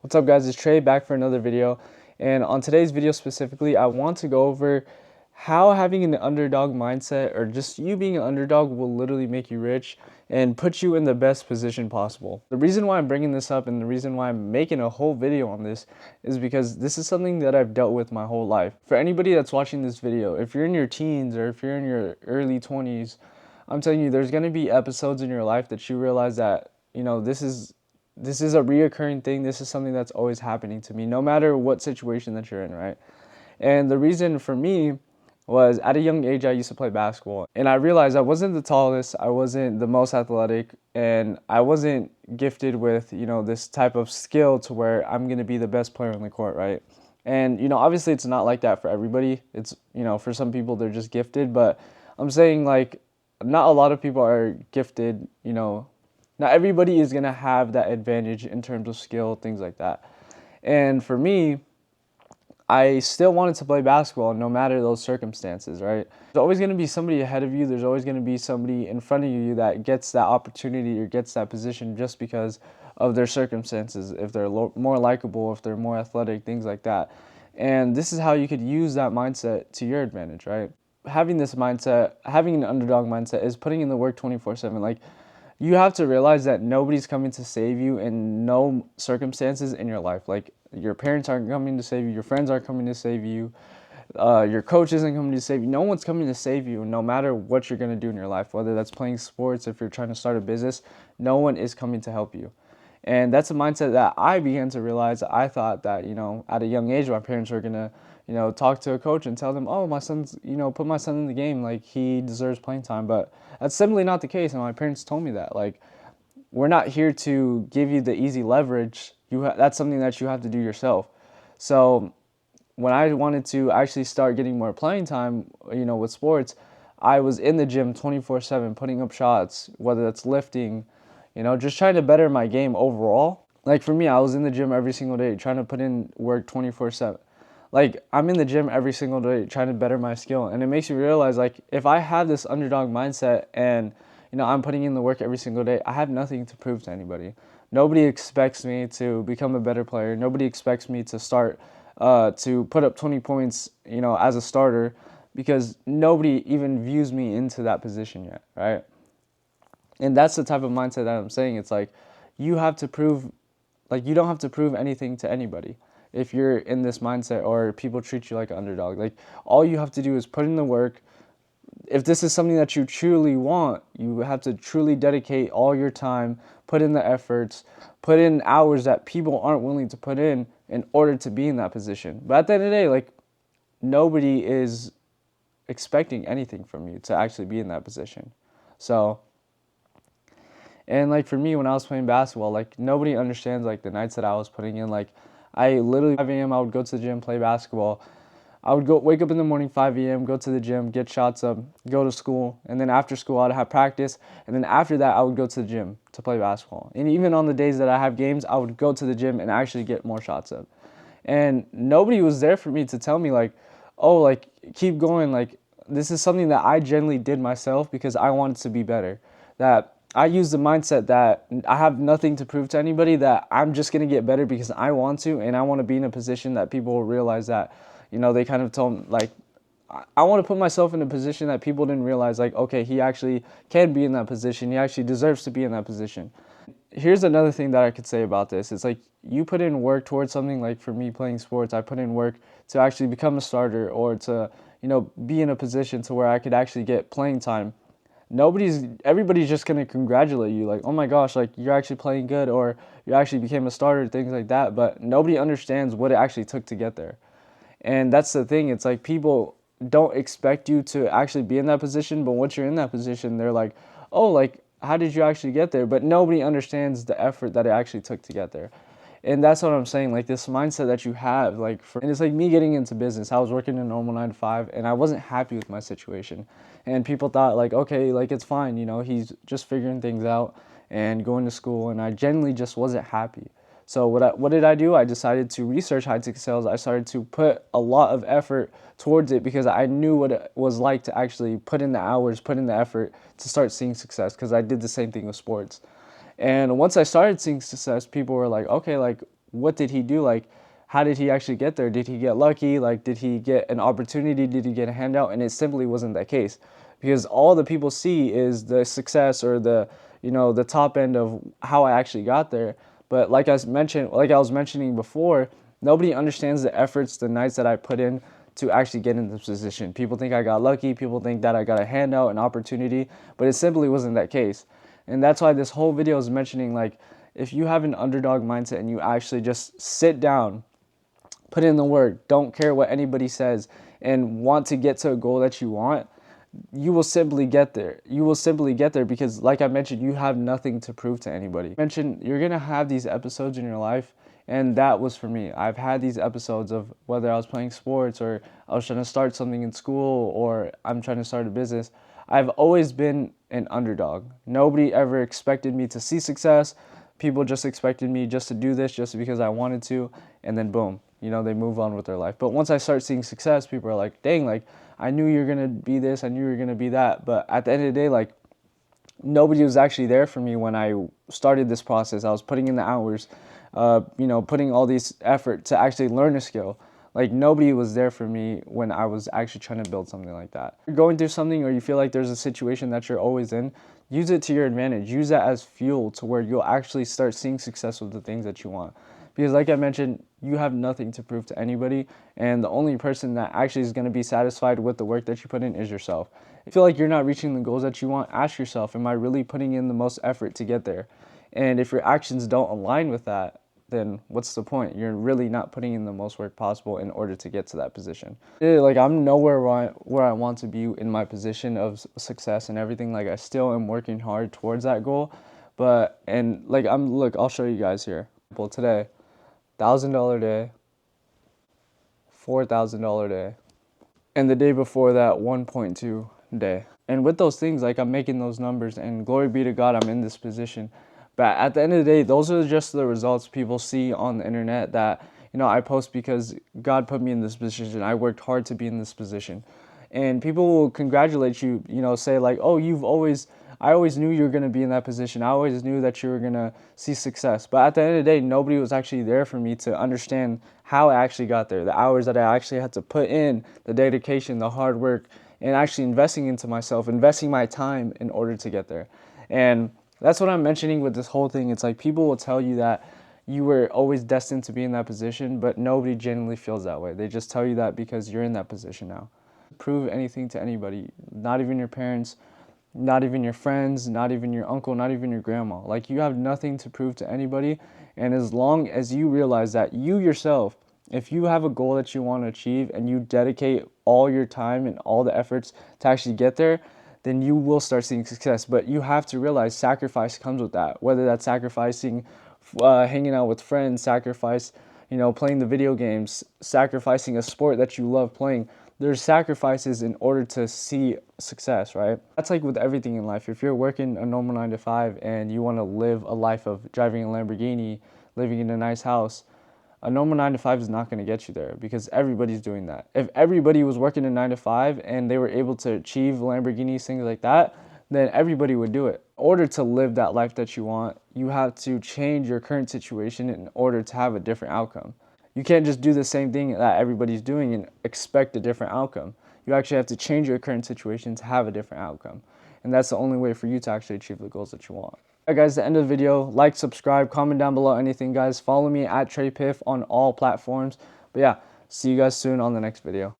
What's up guys, it's Trey back for another video, and on today's video specifically I want to go over how having an underdog mindset or just you being an underdog will literally make you rich and put you in the best position possible. The reason why I'm bringing this up and the reason why I'm making a whole video on this is because this is something that I've dealt with my whole life. For anybody that's watching this video, if you're in your teens or if you're in your early 20s, I'm telling you there's going to be episodes in your life that you realize that, this is a reoccurring thing. This is something that's always happening to me, no matter what situation that you're in, right? And the reason for me was at a young age, I used to play basketball. And I realized I wasn't the tallest, I wasn't the most athletic, and I wasn't gifted with, this type of skill to where I'm going to be the best player on the court, right? And, obviously it's not like that for everybody. It's, for some people they're just gifted, but I'm saying like not a lot of people are gifted, not everybody is going to have that advantage in terms of skill, things like that. And for me, I still wanted to play basketball no matter those circumstances, right? There's always going to be somebody ahead of you. There's always going to be somebody in front of you that gets that opportunity or gets that position just because of their circumstances, if they're more likable, if they're more athletic, things like that. And this is how you could use that mindset to your advantage, right? Having this mindset, having an underdog mindset is putting in the work 24/7. Like, you have to realize that nobody's coming to save you in no circumstances in your life. Like, your parents aren't coming to save you, your friends aren't coming to save you, your coach isn't coming to save you. No one's coming to save you, no matter what you're going to do in your life, whether that's playing sports, if you're trying to start a business, no one is coming to help you. And that's a mindset that I began to realize. I thought that, at a young age, my parents were going to, talk to a coach and tell them, oh, my son's, put my son in the game, like, he deserves playing time. But that's simply not the case. And my parents told me that, like, we're not here to give you the easy leverage. That's something that you have to do yourself. So when I wanted to actually start getting more playing time, with sports, I was in the gym 24/7, putting up shots, whether that's lifting, just trying to better my game overall. Like, for me, I was in the gym every single day, trying to put in work 24/7. Like, I'm in the gym every single day trying to better my skill. And it makes you realize, like, if I have this underdog mindset and, I'm putting in the work every single day, I have nothing to prove to anybody. Nobody expects me to become a better player. Nobody expects me to start, to put up 20 points, as a starter, because nobody even views me into that position yet, right? And that's the type of mindset that I'm saying. It's like, you have to prove, like, you don't have to prove anything to anybody if you're in this mindset or people treat you like an underdog. Like, all you have to do is put in the work. If this is something that you truly want, you have to truly dedicate all your time, put in the efforts, put in hours that people aren't willing to put in order to be in that position. But at the end of the day, like, nobody is expecting anything from you to actually be in that position. So, and like, for me, when I was playing basketball, like, nobody understands like the nights that I was putting in. Like, I literally 5 a.m. I would go to the gym, play basketball. I would wake up in the morning 5 a.m., go to the gym, get shots up, go to school, and then after school I'd have practice, and then after that I would go to the gym to play basketball. And even on the days that I have games, I would go to the gym and actually get more shots up. And nobody was there for me to tell me, like, oh, like, keep going. Like, this is something that I generally did myself because I wanted to be better. That I use the mindset that I have nothing to prove to anybody, that I'm just going to get better because I want to, and I want to be in a position that people will realize that, they kind of told, like, I want to put myself in a position that people didn't realize, like, okay, he actually can be in that position. He actually deserves to be in that position. Here's another thing that I could say about this. It's like, you put in work towards something. Like, for me playing sports, I put in work to actually become a starter or to, be in a position to where I could actually get playing time. Everybody's just going to congratulate you, like, oh my gosh, like, you're actually playing good, or you actually became a starter, things like that. But nobody understands what it actually took to get there. And that's the thing. It's like, people don't expect you to actually be in that position, but once you're in that position, they're like, oh, like, how did you actually get there? But nobody understands the effort that it actually took to get there. And that's what I'm saying, like, this mindset that you have, like, and it's like me getting into business. I was working a normal 9 to 5, and I wasn't happy with my situation. And people thought, like, okay, like, it's fine, he's just figuring things out and going to school. And I genuinely just wasn't happy. So what did I do? I decided to research high ticket sales. I started to put a lot of effort towards it because I knew what it was like to actually put in the hours, put in the effort to start seeing success, because I did the same thing with sports. And once I started seeing success, people were like, okay, like, what did he do? Like, how did he actually get there? Did he get lucky? Like, did he get an opportunity? Did he get a handout? And it simply wasn't that case, because all the people see is the success or the, the top end of how I actually got there. But like I was mentioning before, nobody understands the efforts, the nights that I put in to actually get in this position. People think I got lucky. People think that I got a handout, an opportunity, but it simply wasn't that case. And that's why this whole video is mentioning, like, if you have an underdog mindset and you actually just sit down, put in the work, don't care what anybody says, and want to get to a goal that you want, you will simply get there. You will simply get there because, like I mentioned, you have nothing to prove to anybody. I mentioned you're going to have these episodes in your life, and that was for me. I've had these episodes of whether I was playing sports or I was trying to start something in school or I'm trying to start a business. I've always been an underdog. Nobody ever expected me to see success. People just expected me just to do this just because I wanted to, and then boom, they move on with their life. But once I start seeing success, people are like, dang, like, I knew you were going to be this, I knew you were going to be that. But at the end of the day, like, nobody was actually there for me when I started this process. I was putting in the hours, putting all this effort to actually learn a skill. Like, nobody was there for me when I was actually trying to build something like that. If you're going through something or you feel like there's a situation that you're always in, use it to your advantage. Use that as fuel to where you'll actually start seeing success with the things that you want. Because like I mentioned, you have nothing to prove to anybody, and the only person that actually is going to be satisfied with the work that you put in is yourself. If you feel like you're not reaching the goals that you want, ask yourself, am I really putting in the most effort to get there? And if your actions don't align with that, then what's the point? You're really not putting in the most work possible in order to get to that position. Like, I'm nowhere where I want to be in my position of success and everything. Like, I still am working hard towards that goal. But, and like, look, I'll show you guys here. Well, today, $1,000 day, $4,000 day, and the day before that, 1.2 day. And with those things, like, I'm making those numbers, and glory be to God, I'm in this position. But at the end of the day, those are just the results people see on the internet that, I post because God put me in this position. I worked hard to be in this position. And people will congratulate you, say like, oh, I always knew you were going to be in that position. I always knew that you were going to see success. But at the end of the day, nobody was actually there for me to understand how I actually got there, the hours that I actually had to put in, the dedication, the hard work, and actually investing into myself, investing my time in order to get there. And that's what I'm mentioning with this whole thing. It's like, people will tell you that you were always destined to be in that position, but nobody genuinely feels that way. They just tell you that because you're in that position now. Prove anything to anybody, not even your parents, not even your friends, not even your uncle, not even your grandma. Like, you have nothing to prove to anybody. And as long as you realize that you yourself, if you have a goal that you want to achieve and you dedicate all your time and all the efforts to actually get there, then you will start seeing success. But you have to realize sacrifice comes with that, whether that's sacrificing hanging out with friends, sacrifice, playing the video games, sacrificing a sport that you love playing. There's sacrifices in order to see success, right? That's like with everything in life. If you're working a normal 9 to 5 and you want to live a life of driving a Lamborghini, living in a nice house, a normal 9 to 5 is not going to get you there because everybody's doing that. If everybody was working a 9 to 5 and they were able to achieve Lamborghinis, things like that, then everybody would do it. In order to live that life that you want, you have to change your current situation in order to have a different outcome. You can't just do the same thing that everybody's doing and expect a different outcome. You actually have to change your current situation to have a different outcome. And that's the only way for you to actually achieve the goals that you want. Alright guys, the end of the video. Like, subscribe, comment down below anything, guys. Follow me at Trepif on all platforms. But yeah, see you guys soon on the next video.